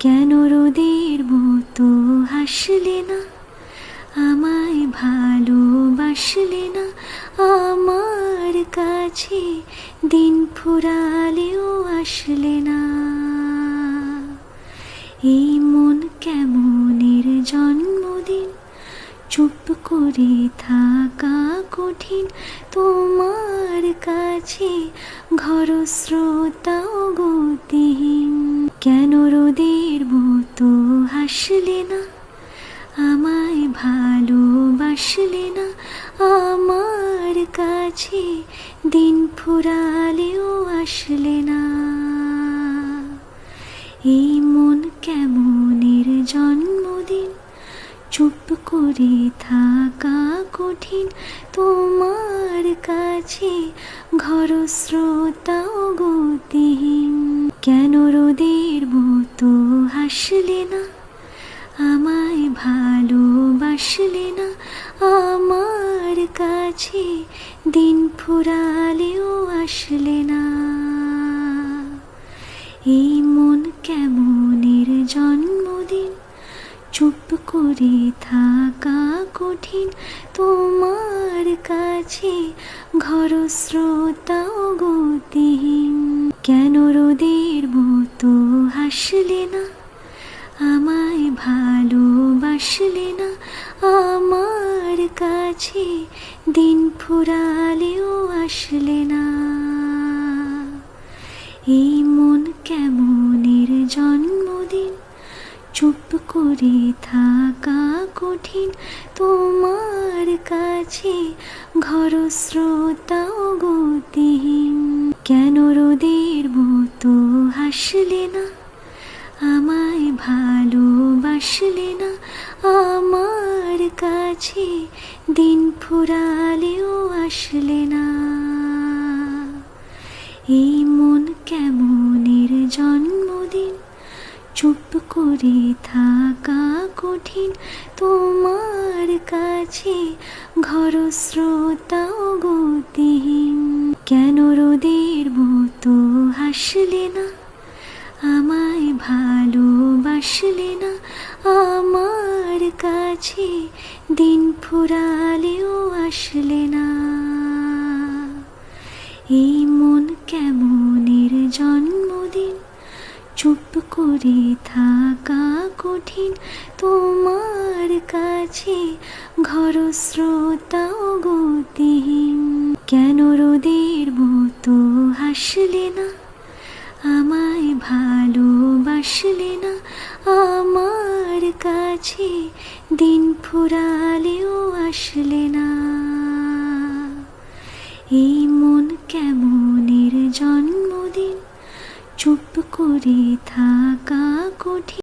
কেন রোদের মতো হাসলে না, আমায় ভালোবাসলে না, আমার কাছে দিন ফুরালেও আসলে না। এই মন কেমনের জন্মদিন, চুপ করে থাকা কঠিন, তোমার কাছে ঘর স্রোতাও গতিহীন। কেন রোদের মতো হাসলে না, আমায় ভালোবাসলে না, আমার কাছে দিন ফুরালেও আসলে না। এই মন কেমনের জন্মদিন, চুপ করে থাকা কঠিন, তোমার কাছে ঘর স্রোতাও গতিহীন। কেন রোদের মতো হাসলে না, আমায় ভালোবাসলে না, আমার কাছে দিন ফুরালেও আসলে না। এই মন কেমনের জন্মদিন, চুপ করে থাকা কঠিন, তোমার কাছে ঘর স্রোতাও গতিহীন। কেন রোদের মতো হাসলে না, আমায় ভালোবাসলে না, আমার কাছে দিন ফুরালেও আসলে না। এই মন কেমনের জন্মদিন, চুপ করে থাকা কঠিন, তোমার কাছে ঘর স্রোতাও গতিহীন। কেন রোদের মতো হাসলে না, আমায় ভালোবাসলে না, আমার কাছে দিন ফুরালেও আসলে না। এই মন কেমনের জন্মদিন, চুপ করে থাকা কঠিন, তোমার কাছে ঘর স্রোতাও গতিহীন। কেন রোদের মতো হাসলে না, আমায় ভালোবাসলে না, আমার কাছে দিন ফুরালেও আসলে না। এই মন কেমনের জন্মদিন, চুপ করে থাকা কঠিন, তোমার কাছে ঘর স্রোতাও গতিহীন। কেন রোদের মতো হাসলে না, আমায় ভালোবাসলে না, আমার কাছে দিন ফুরালেও আসলে না। এই মন কেমনের জন্মদিন, চুপ করে থাকা কঠিন।